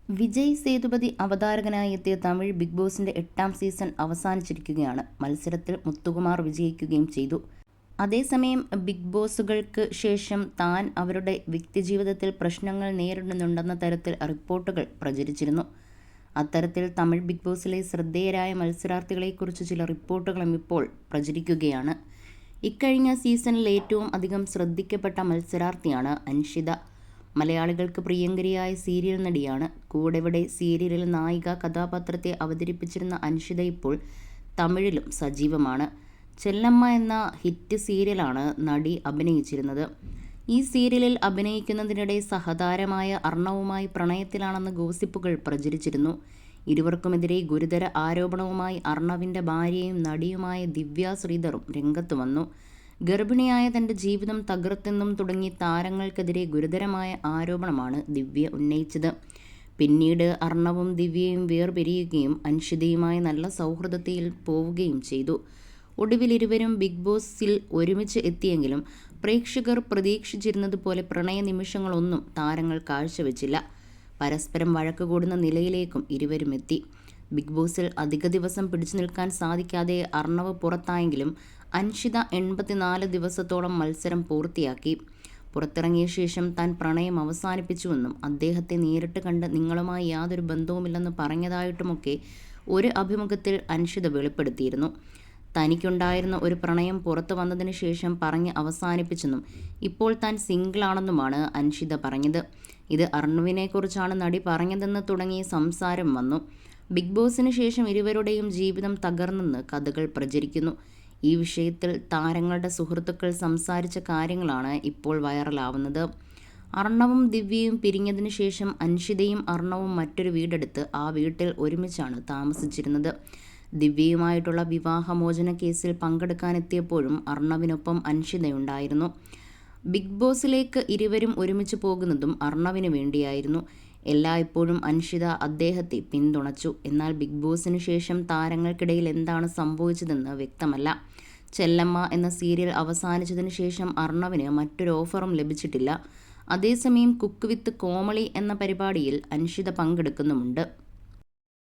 വിജയ് സേതുപതി അവതാരകനായി എത്തിയ തമിഴ് ബിഗ് ബോസിന്റെ 8ാം സീസൺ അവസാനിച്ചിരിക്കുകയാണ്. മത്സരത്തിൽ മുത്തുകുമാർ വിജയിക്കുകയും ചെയ്തു. അതേസമയം ബിഗ് ബോസുകൾക്ക് ശേഷം താൻ അവരുടെ വ്യക്തിജീവിതത്തിൽ പ്രശ്നങ്ങൾ നേരിടുന്നുണ്ടെന്ന തരത്തിൽ റിപ്പോർട്ടുകൾ പ്രചരിച്ചിരുന്നു. അത്തരത്തിൽ തമിഴ് ബിഗ് ബോസിലെ ശ്രദ്ധേയരായ മത്സരാർത്ഥികളെക്കുറിച്ച് ചില റിപ്പോർട്ടുകളും ഇപ്പോൾ പ്രചരിക്കുകയാണ്. ഇക്കഴിഞ്ഞ സീസണിൽ ഏറ്റവും അധികം ശ്രദ്ധിക്കപ്പെട്ട മത്സരാർത്ഥിയാണ് അൻഷിത. മലയാളികൾക്ക് പ്രിയങ്കരിയായ സീരിയൽ നടിയാണ്. കൂടെവിടെ സീരിയലിൽ നായിക കഥാപാത്രത്തെ അവതരിപ്പിച്ചിരുന്ന അൻഷിത ഇപ്പോൾ തമിഴിലും സജീവമാണ്. ചെല്ലമ്മ എന്ന ഹിറ്റ് സീരിയലാണ് നടി അഭിനയിച്ചിരുന്നത്. ഈ സീരിയലിൽ അഭിനയിക്കുന്നതിനിടെ സഹതാരമായ അർണവുമായി പ്രണയത്തിലാണെന്ന് ഗോസിപ്പുകൾ പ്രചരിച്ചിരുന്നു. ഇരുവർക്കുമെതിരെ ഗുരുതര ആരോപണവുമായി അർണവിൻ്റെ ഭാര്യയും നടിയുമായ ദിവ്യ ശ്രീധറും രംഗത്ത് വന്നു. ഗർഭിണിയായ തൻ്റെ ജീവിതം തകർത്തെന്നും തുടങ്ങി താരങ്ങൾക്കെതിരെ ഗുരുതരമായ ആരോപണമാണ് ദിവ്യ ഉന്നയിച്ചത്. പിന്നീട് അർണവും ദിവ്യയും വേർപിരിയുകയും അൻഷിതയുമായി നല്ല സൗഹൃദത്തിൽ പോവുകയും ചെയ്തു. ഒടുവിൽ ഇരുവരും ബിഗ് ബോസിൽ ഒരുമിച്ച് എത്തിയെങ്കിലും പ്രേക്ഷകർ പ്രതീക്ഷിച്ചിരുന്നതുപോലെ പ്രണയ നിമിഷങ്ങളൊന്നും താരങ്ങൾ കാഴ്ചവെച്ചില്ല. പരസ്പരം വഴക്ക് കൂടുന്ന നിലയിലേക്കും ഇരുവരും എത്തി. ബിഗ് ബോസിൽ അധിക ദിവസം പിടിച്ചു നിൽക്കാൻ സാധിക്കാതെ അർണവ് പുറത്തായെങ്കിലും അൻഷിത 84 ദിവസത്തോളം മത്സരം പൂർത്തിയാക്കി. പുറത്തിറങ്ങിയ ശേഷം താൻ പ്രണയം അവസാനിപ്പിച്ചുവെന്നും അദ്ദേഹത്തെ നേരിട്ട് കണ്ട് നിങ്ങളുമായി യാതൊരു ബന്ധവുമില്ലെന്ന് പറഞ്ഞതായിട്ടുമൊക്കെ ഒരു അഭിമുഖത്തിൽ അൻഷിത വെളിപ്പെടുത്തിയിരുന്നു. തനിക്കുണ്ടായിരുന്ന ഒരു പ്രണയം പുറത്തു വന്നതിന് ശേഷം പറഞ്ഞ് അവസാനിപ്പിച്ചെന്നും ഇപ്പോൾ താൻ സിംഗിളാണെന്നുമാണ് അൻഷിത പറഞ്ഞത്. ഇത് അർണവിനെക്കുറിച്ചാണ് നടി പറഞ്ഞതെന്ന് തുടങ്ങിയ സംസാരം വന്നു. ബിഗ് ബോസിന് ശേഷം ഇരുവരുടെയും ജീവിതം തകർന്നെന്ന് കഥകൾ പ്രചരിക്കുന്നു. ഈ വിഷയത്തിൽ താരങ്ങളുടെ സുഹൃത്തുക്കൾ സംസാരിച്ച കാര്യങ്ങളാണ് ഇപ്പോൾ വൈറലാവുന്നത്. അർണവും ദിവ്യയും പിരിഞ്ഞതിനു ശേഷം അൻഷിതയും അർണവും മറ്റൊരു വീടെടുത്ത് ആ വീട്ടിൽ ഒരുമിച്ചാണ് താമസിച്ചിരുന്നത്. ദിവ്യയുമായിട്ടുള്ള വിവാഹമോചന കേസിൽ പങ്കെടുക്കാനെത്തിയപ്പോഴും അർണവിനൊപ്പം അൻഷിതയുണ്ടായിരുന്നു. ബിഗ് ബോസിലേക്ക് ഇരുവരും ഒരുമിച്ച് പോകുന്നതും അർണവിന് വേണ്ടിയായിരുന്നു. എല്ലായ്പ്പോഴും അൻഷിത അദ്ദേഹത്തെ പിന്തുണച്ചു. എന്നാൽ ബിഗ് ബോസിന് ശേഷം താരങ്ങൾക്കിടയിൽ എന്താണ് സംഭവിച്ചതെന്ന് വ്യക്തമല്ല. ചെല്ലമ്മ എന്ന സീരിയൽ അവസാനിച്ചതിന് ശേഷം അർണവിന് മറ്റൊരു ഓഫറും ലഭിച്ചിട്ടില്ല. അതേസമയം കുക്ക് വിത്ത് കോമളി എന്ന പരിപാടിയിൽ അൻഷിത പങ്കെടുക്കുന്നുമുണ്ട്.